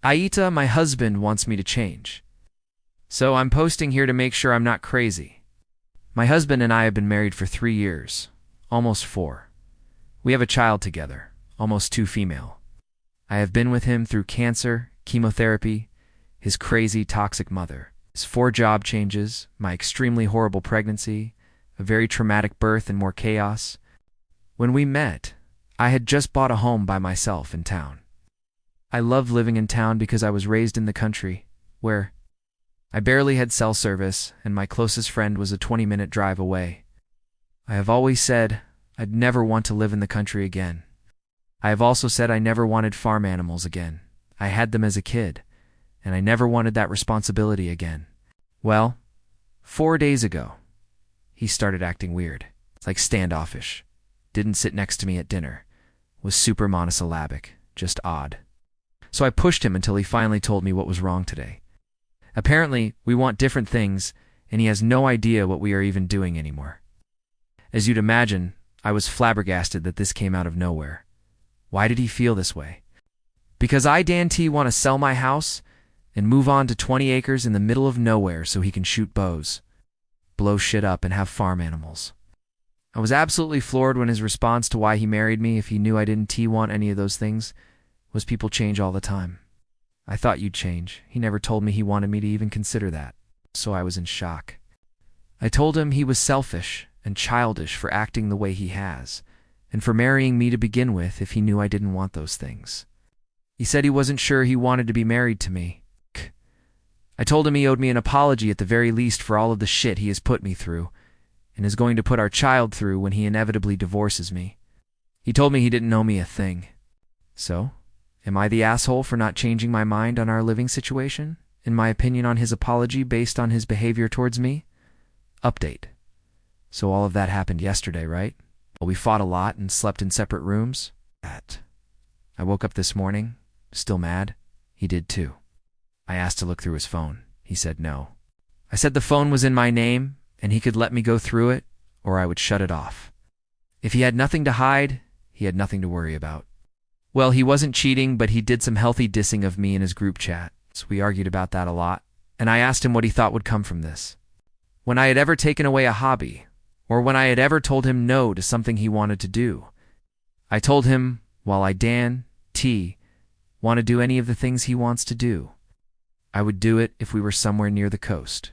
AITA, my husband, wants me to change. So I'm posting here to make sure I'm not crazy. My husband and I have been married for 3 years, almost 4. We have a child together, almost 2 female. I have been with him through cancer, chemotherapy, his crazy, toxic mother, his 4 job changes, my extremely horrible pregnancy, a very traumatic birth and more chaos. When we met, I had just bought a home by myself in town. I loved living in town because I was raised in the country, where I barely had cell service and my closest friend was a 20-minute drive away. I have always said I'd never want to live in the country again. I have also said I never wanted farm animals again. I had them as a kid, and I never wanted that responsibility again. Well, 4 days ago, he started acting weird, like standoffish, didn't sit next to me at dinner, was super monosyllabic, just odd. So I pushed him until he finally told me what was wrong today. Apparently, we want different things, and he has no idea what we are even doing anymore. As you'd imagine, I was flabbergasted that this came out of nowhere. Why did he feel this way? Because I, Dan T, want to sell my house and move on to 20 acres in the middle of nowhere so he can shoot bows, blow shit up, and have farm animals. I was absolutely floored when his response to why he married me if he knew I didn't want any of those things was people change all the time. I thought you'd change. He never told me he wanted me to even consider that, so I was in shock. I told him he was selfish and childish for acting the way he has, and for marrying me to begin with if he knew I didn't want those things. He said he wasn't sure he wanted to be married to me. I told him he owed me an apology at the very least for all of the shit he has put me through, and is going to put our child through when he inevitably divorces me. He told me he didn't owe me a thing. So, am I the asshole for not changing my mind on our living situation? In my opinion on his apology based on his behavior towards me? Update. So all of that happened yesterday, right? Well, we fought a lot and slept in separate rooms. I woke up this morning, still mad. He did too. I asked to look through his phone. He said no. I said the phone was in my name, and he could let me go through it, or I would shut it off. If he had nothing to hide, he had nothing to worry about. Well, he wasn't cheating, but he did some healthy dissing of me in his group chat, so we argued about that a lot, and I asked him what he thought would come from this. When I had ever taken away a hobby, or when I had ever told him no to something he wanted to do. I told him, while I, Dan T, want to do any of the things he wants to do, I would do it if we were somewhere near the coast,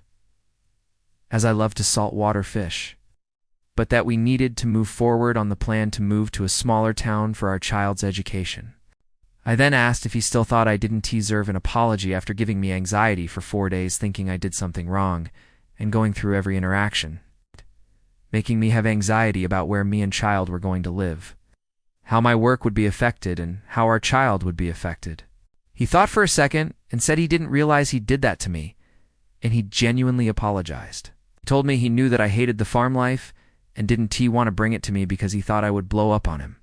as I love to saltwater fish, but that we needed to move forward on the plan to move to a smaller town for our child's education. I then asked if he still thought I didn't deserve an apology after giving me anxiety for 4 days thinking I did something wrong and going through every interaction, making me have anxiety about where me and child were going to live, how my work would be affected, and how our child would be affected. He thought for a second and said he didn't realize he did that to me, and he genuinely apologized. He told me he knew that I hated the farm life and didn't want to bring it to me because he thought I would blow up on him.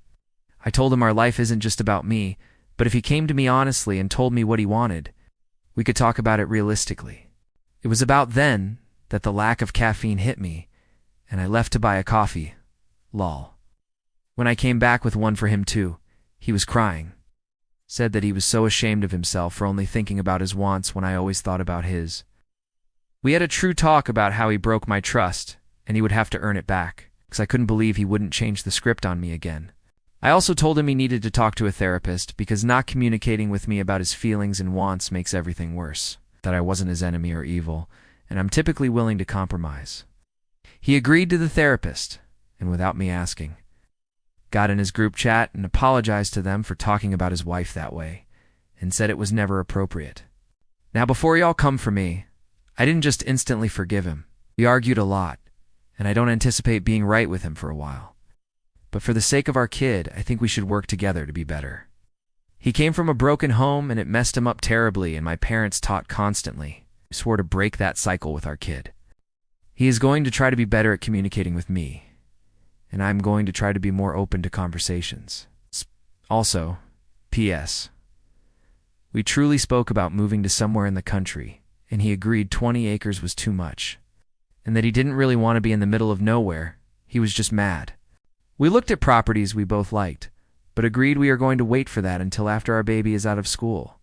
I told him our life isn't just about me, but if he came to me honestly and told me what he wanted, we could talk about it realistically. It was about then that the lack of caffeine hit me, and I left to buy a coffee. Lol. When I came back with one for him too, he was crying. Said that he was so ashamed of himself for only thinking about his wants when I always thought about his. We had a true talk about how he broke my trust, and he would have to earn it back, because I couldn't believe he wouldn't change the script on me again. I also told him he needed to talk to a therapist because not communicating with me about his feelings and wants makes everything worse, that I wasn't his enemy or evil, and I'm typically willing to compromise. He agreed to the therapist, and without me asking, got in his group chat and apologized to them for talking about his wife that way, and said it was never appropriate. Now before y'all come for me, I didn't just instantly forgive him. We argued a lot, and I don't anticipate being right with him for a while. But for the sake of our kid, I think we should work together to be better. He came from a broken home and it messed him up terribly, and my parents taught constantly. We swore to break that cycle with our kid. He is going to try to be better at communicating with me, and I'm going to try to be more open to conversations. Also, P.S. We truly spoke about moving to somewhere in the country, and he agreed 20 acres was too much, and that he didn't really want to be in the middle of nowhere. He was just mad. We looked at properties we both liked, but agreed we are going to wait for that until after our baby is out of school.